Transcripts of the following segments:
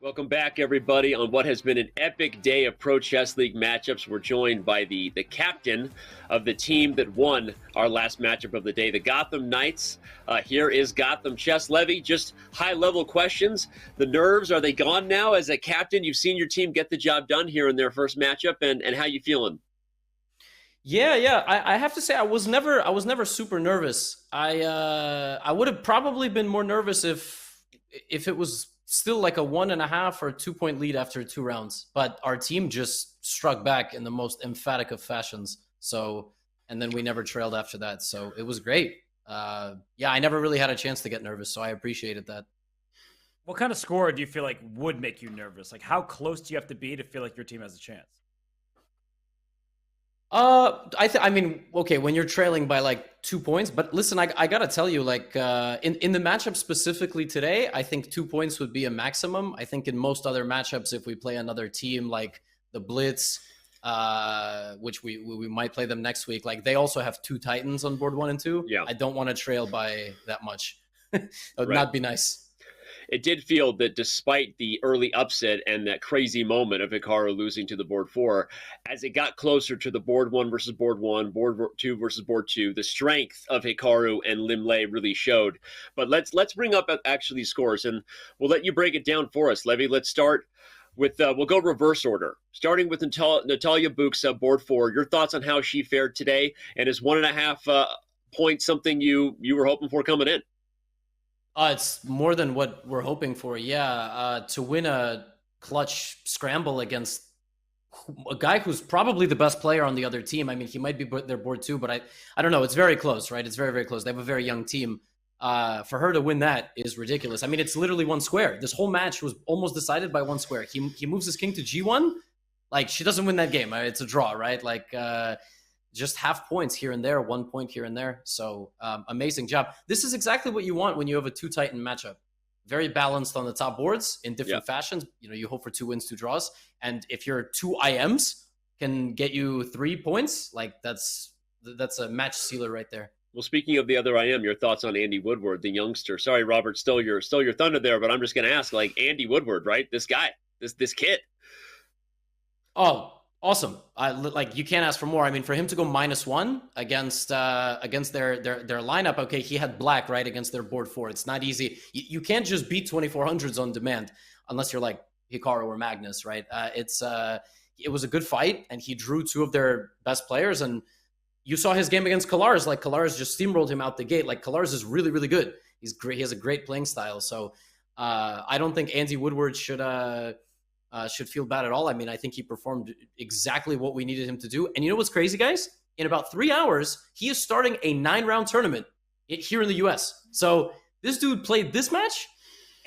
Welcome back, everybody, on what has been an epic day of Pro Chess League matchups. We're joined by the captain of the team that won our last matchup of the day, the Gotham Knights. Here is Gotham Chess. Levy, just high-level questions. The nerves, are they gone now? As a captain, you've seen your team get the job done here in their first matchup, and how you feeling? Yeah. I have to say I was never super nervous. I would have probably been more nervous if it was still like a 1.5 or 2 point lead after 2 rounds. But our team just struck back in the most emphatic of fashions. So, and then we never trailed after that. So it was great. Yeah, I never really had a chance to get nervous, so I appreciated that. What kind of score do you feel like would make you nervous? Like, how close do you have to be to feel like your team has a chance? I mean, okay, when you're trailing by like 2 points, but listen, I gotta tell you, like, in the matchup specifically today, I think 2 points would be a maximum. I think in most other matchups, if we play another team like the Blitz, which we might play them next week, like they also have two Titans on board 1 and 2. Yeah. I don't want to trail by that much. That would Right. not be nice. It did feel that despite the early upset and that crazy moment of Hikaru losing to the board 4, as it got closer to the board 1 versus board 1, board 2 versus board 2, the strength of Hikaru and Limley really showed. But let's bring up actually scores, and we'll let you break it down for us, Levy. Let's start with, we'll go reverse order, starting with Natalia Buk's board 4. Your thoughts on how she fared today, and is 1.5 points something you were hoping for coming in? It's more than what we're hoping for. Yeah, to win a clutch scramble against a guy who's probably the best player on the other team. I mean, he might be their board too, but I don't know. It's very close, right? It's very, very close. They have a very young team. For her to win that is ridiculous. I mean, it's literally one square. This whole match was almost decided by one square. He moves his king to G1. Like, she doesn't win that game. It's a draw, right? Like, just half points here and there, 1 point here and there. So amazing job. This is exactly what you want when you have a two Titan matchup. Very balanced on the top boards in different fashions. You know, you hope for 2 wins, 2 draws. And if your two IMs can get you 3 points, like that's a match sealer right there. Well, speaking of the other IM, your thoughts on Andy Woodward, the youngster. Sorry, Robert, stole your thunder there, but I'm just going to ask, like, Andy Woodward, right? This guy, this kid. Oh, awesome. Like, you can't ask for more. I mean, for him to go -1 against their lineup, okay, he had black, right, against their board 4. It's not easy. You can't just beat 2400s on demand unless you're like Hikaru or Magnus, right? It was a good fight, and he drew 2 of their best players, and you saw his game against Kalars. Like, Kalars just steamrolled him out the gate. Like, Kalars is really, really good. He's great. He has a great playing style. So I don't think Andy Woodward should feel bad at all. I mean, I think he performed exactly what we needed him to do. And you know what's crazy, guys? In about 3 hours, he is starting a 9-round tournament here in the US. So this dude played this match,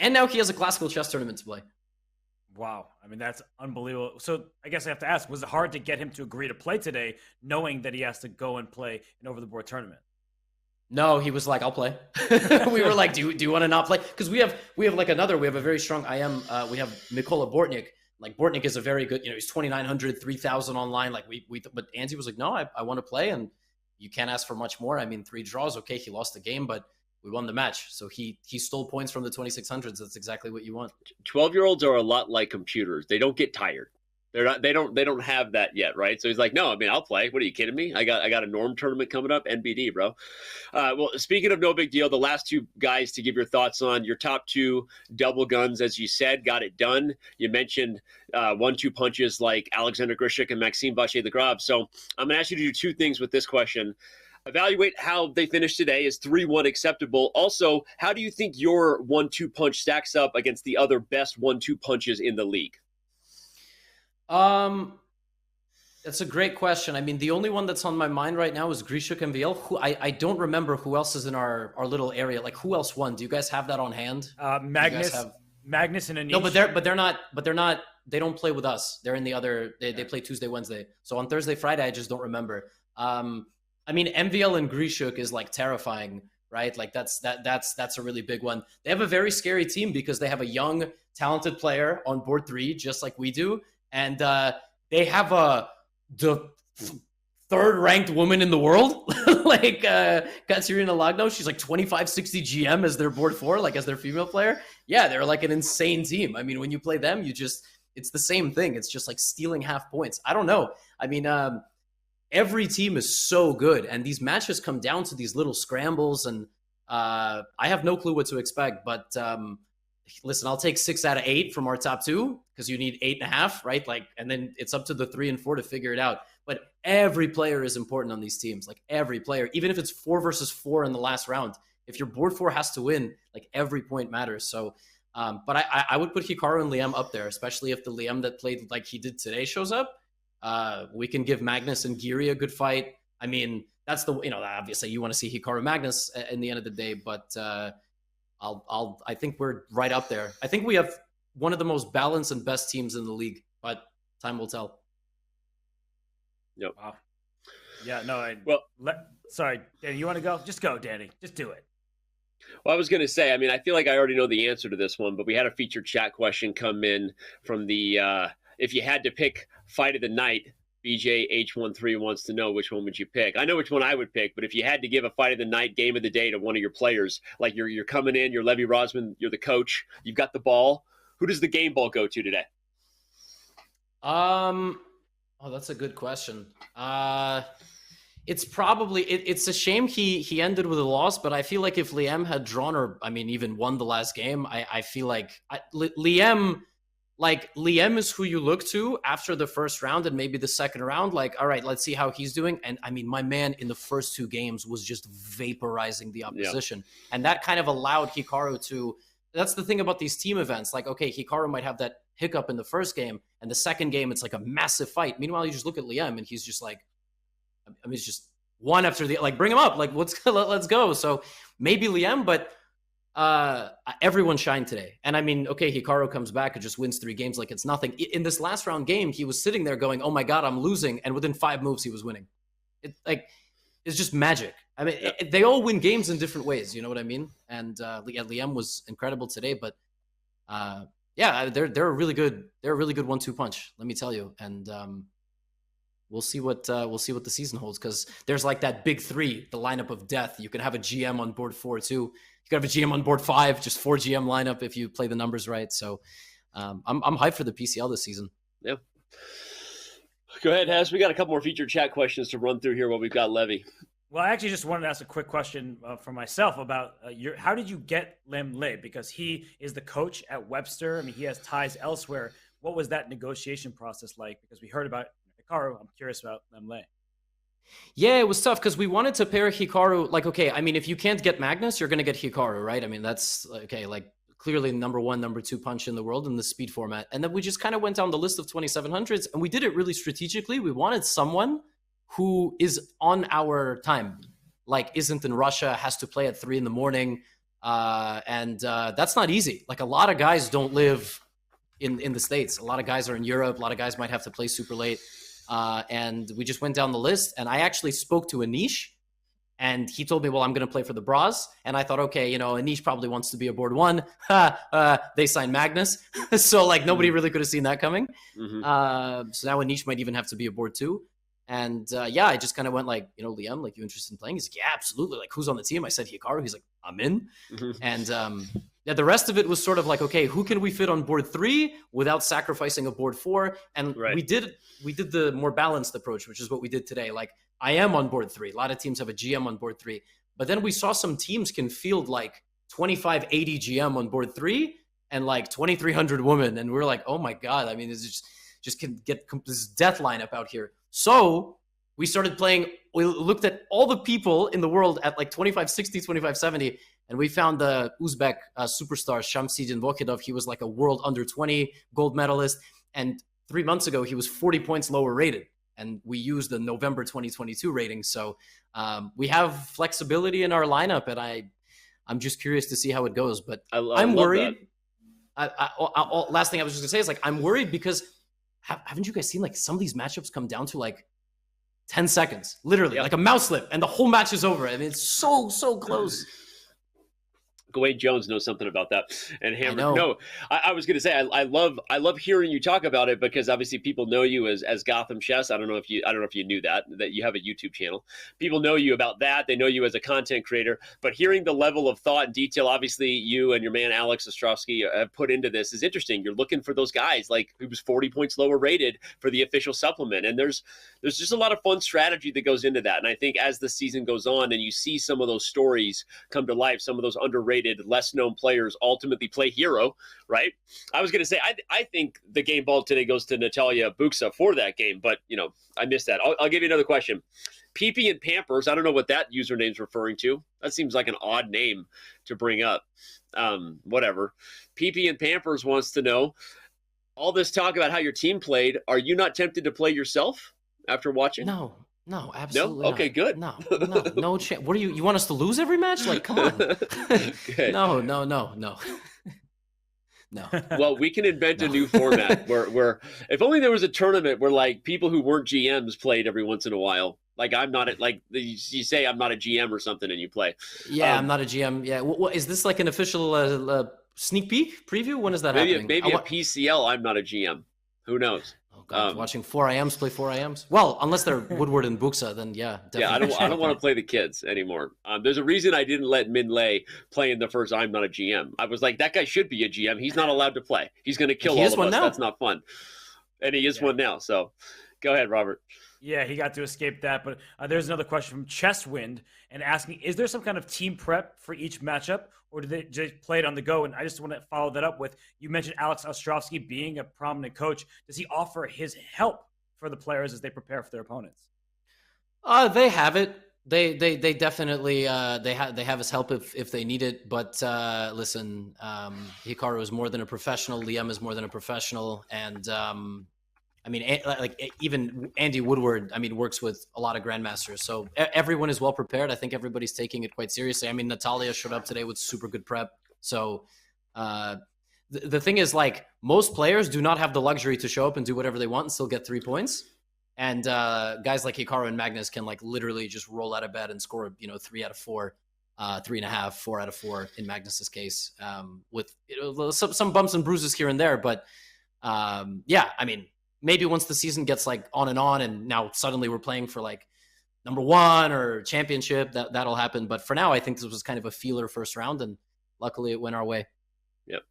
and now he has a classical chess tournament to play. Wow. I mean, that's unbelievable. So I guess I have to ask, was it hard to get him to agree to play today, knowing that he has to go and play an over-the-board tournament? No, he was like, I'll play. We were like, do you want to not play? Because we have a very strong IM. We have Mikola Bortnik. Like, Bortnik is a very good, he's 2,900, 3,000 online. Like, but Andy was like, no, I want to play, and you can't ask for much more. I mean, 3 draws. Okay, he lost the game, but we won the match. So he stole points from the 2,600s. That's exactly what you want. 12-year-olds are a lot like computers. They don't get tired. They don't have that yet, right? So he's like, no, I mean, I'll play. What are you kidding me? I got a norm tournament coming up, NBD, bro. Well, speaking of no big deal, the last 2 guys to give your thoughts on your top 2 double guns, as you said, got it done. You mentioned 1-2 punches like Alexander Grishuk and Maxime Vachier-Lagrave. So I'm gonna ask you to do 2 things with this question. Evaluate how they finished today. Is 3-1 acceptable? Also, how do you think your 1-2 punch stacks up against the other best 1-2 punches in the league? That's a great question. I mean, the only one that's on my mind right now is Grishuk and VL. Who I don't remember who else is in our little area. Like, who else won? Do you guys have that on hand? Magnus and Anish. No, but they're not. They don't play with us. They're in the other. They play Tuesday, Wednesday. So on Thursday, Friday, I just don't remember. I mean, MVL and Grishuk is like terrifying, right? Like that's a really big one. They have a very scary team because they have a young, talented player on board 3, just like we do. And they have the third ranked woman in the world, like Katerina Lagno. She's like 2560 GM as their board 4, like as their female player. Yeah, they're like an insane team. I mean, when you play them, it's the same thing. It's just like stealing half points. I don't know. I mean, every team is so good, and these matches come down to these little scrambles, and I have no clue what to expect. But listen, I'll take 6 out of 8 from our top 2 because you need 8.5, right? Like, and then it's up to the 3 and 4 to figure it out. But every player is important on these teams. Like every player, even if it's 4 versus 4 in the last round, if your board 4 has to win, like every point matters. So, but I would put Hikaru and Liam up there, especially if the Liam that played like he did today shows up. We can give Magnus and Giri a good fight. I mean, that's obviously you want to see Hikaru Magnus in the end of the day, but I think we're right up there. I think we have one of the most balanced and best teams in the league, but time will tell. Yep. Wow. Yeah, no, sorry, Danny, you want to go? Just go, Danny. Just do it. Well, I was going to say, I mean, I feel like I already know the answer to this one, but we had a featured chat question come in from the, if you had to pick fight of the night, BJH13 wants to know which one would you pick. I know which one I would pick, but if you had to give a fight of the night, game of the day to one of your players, like you're coming in, you're Levy Rozman, you're the coach, you've got the ball, who does the game ball go to today? Oh, that's a good question. It's probably it's a shame he ended with a loss, but I feel like if Liam had drawn or I mean even won the last game, I feel like Liam is who you look to after the first round and maybe the second round. Like, all right, let's see how he's doing. And I mean, my man in the first 2 games was just vaporizing the opposition, and that kind of allowed Hikaru to. That's the thing about these team events. Like, okay, Hikaru might have that hiccup in the first game, and the second game it's like a massive fight. Meanwhile, you just look at Liam, and he's just like, I mean, it's just one after the like, bring him up, like let's go. So maybe Liam, but everyone shined today. And I mean, okay, Hikaru comes back and just wins 3 games like it's nothing. In this last round game, he was sitting there going, "Oh my god, I'm losing," and within 5 moves, he was winning. It's just magic. I mean, they all win games in different ways. You know what I mean? And Liam was incredible today, but they're a really good 1-2 punch. Let me tell you. And we'll see what the season holds, because there's like that big 3, the lineup of death. You can have a GM on board 4 too. You can have a GM on board 5, just 4 GM lineup if you play the numbers right. So I'm hyped for the PCL this season. Yeah. Go ahead, Hess. We got a couple more featured chat questions to run through here while we've got Levy. Well, I actually just wanted to ask a quick question for myself about how did you get Lem Le? Because he is the coach at Webster. I mean, he has ties elsewhere. What was that negotiation process like? Because we heard about Hikaru. I'm curious about Lem Le. Yeah, it was tough because we wanted to pair Hikaru. Like, okay, I mean, if you can't get Magnus, you're going to get Hikaru, right? I mean, that's okay. Like, clearly number 1, number 2 punch in the world in the speed format. And then we just kind of went down the list of 2700s, and we did it really strategically. We wanted someone who is on our time, like isn't in Russia, has to play at 3 a.m. And that's not easy. Like, a lot of guys don't live in the States. A lot of guys are in Europe. A lot of guys might have to play super late. And we just went down the list, and I actually spoke to Anish, and he told me, well, I'm going to play for the Bras. And I thought, okay, Anish probably wants to be a board 1. They signed Magnus. So like nobody really could have seen that coming. Mm-hmm. So now Anish might even have to be a board 2. And I just kind of went like, Liam, like, you interested in playing? He's like, yeah, absolutely. Like, who's on the team? I said, Hikaru. He's like, I'm in. Mm-hmm. And the rest of it was sort of like, okay, who can we fit on board 3 without sacrificing a board 4? And we did the more balanced approach, which is what we did today. Like, I am on board 3. A lot of teams have a GM on board 3. But then we saw some teams can field like 2580 GM on board 3 and like 2300 women. And we're like, oh my God. I mean, it's just can get this death lineup out here. So we started playing. We looked at all the people in the world at like 2560, 2570, and we found the Uzbek superstar Shamsidin Vokhidov. He was like a world under 20 gold medalist, and 3 months ago he was 40 points lower rated, and we used the November 2022 rating. So we have flexibility in our lineup, and I'm just curious to see how it goes. But I'm worried. Last thing I was just gonna say is like, I'm worried because haven't you guys seen like some of these matchups come down to like 10 seconds, literally like a mouse slip, and the whole match is over. I mean, it's so close. Gawain Jones knows something about that. And I Hammer. know. No, I was going to say I love hearing you talk about it because obviously people know you as Gotham Chess. I don't know if you knew that you have a YouTube channel. People know you about that. They know you as a content creator. But hearing the level of thought and detail, obviously you and your man Alex Ostrovsky have put into this is interesting. You're looking for those guys like who was 40 points lower rated for the official supplement, and there's just a lot of fun strategy that goes into that. And I think as the season goes on and you see some of those stories come to life, some of those underrated, less known players ultimately play hero, right? I was going to say, I think the game ball today goes to Natalia Buxa for that game, but I missed that. I'll give you another question. PP and Pampers, I don't know what that username's referring to. That seems like an odd name to bring up. Whatever. PP and Pampers wants to know, all this talk about how your team played, are you not tempted to play yourself after watching? No, absolutely. No? Okay, not. good. No chance. What do you want us to lose every match? Like, come on. No. No. Well, we can invent a new format where if only there was a tournament where like people who weren't GMs played every once in a while. Like you say I'm not a GM or something and you play. Yeah, I'm not a GM. Yeah. What is this like an official sneak peek preview? When is that happening? Maybe a PCL. I'm not a GM. Who knows? Oh God, watching 4IMs play 4IMs. Well, unless they're Woodward and Buxa, then yeah. Definitely. Yeah, I don't want to play the kids anymore. There's a reason I didn't let Min Lei play in the first I'm not a GM. I was like, that guy should be a GM. He's not allowed to play. He's going to kill all of us. Now. That's not fun. And he is one now. So go ahead, Robert. Yeah, he got to escape that. But there's another question from Chesswind and asking, is there some kind of team prep for each matchup, or do they just play it on the go? And I just want to follow that up with, you mentioned Alex Ostrovsky being a prominent coach. Does he offer his help for the players as they prepare for their opponents? They have it. They definitely they have his help if they need it. But listen, Hikaru is more than a professional. Liam is more than a professional, and I mean, like even Andy Woodward, I mean, works with a lot of grandmasters. So everyone is well prepared. I think everybody's taking it quite seriously. I mean, Natalia showed up today with super good prep. So the thing is, like, most players do not have the luxury to show up and do whatever they want and still get 3 points. And guys like Hikaru and Magnus can like literally just roll out of bed and score, 3 out of 4, 3.5, 4 out of 4 in Magnus's case, with some bumps and bruises here and there. But yeah, I mean, maybe once the season gets like on and now suddenly we're playing for like number 1 or championship, that'll happen. But for now, I think this was kind of a feeler first round, and luckily it went our way. Yep.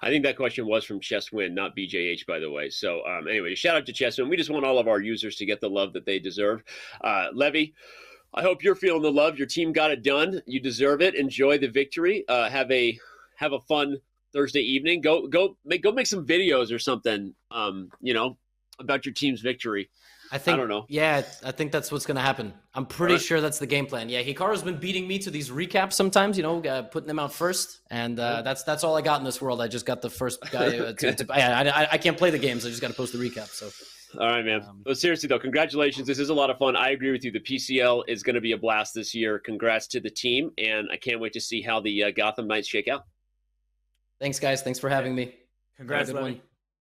I think that question was from Chesswin, not BJH, by the way. So anyway, shout out to Chesswin. We just want all of our users to get the love that they deserve. Levy, I hope you're feeling the love. Your team got it done. You deserve it. Enjoy the victory. Have a fun Thursday evening. Go make some videos or something. About your team's victory. I don't know. Yeah, I think that's what's going to happen. I'm pretty sure that's the game plan. Yeah, Hikaru's been beating me to these recaps sometimes, putting them out first. And that's all I got in this world. I just got the first guy. I can't play the games. I just got to post the recap. So. All right, man. But seriously, though, congratulations. This is a lot of fun. I agree with you. The PCL is going to be a blast this year. Congrats to the team. And I can't wait to see how the Gotham Knights shake out. Thanks, guys. Thanks for having me. Congrats, Levy.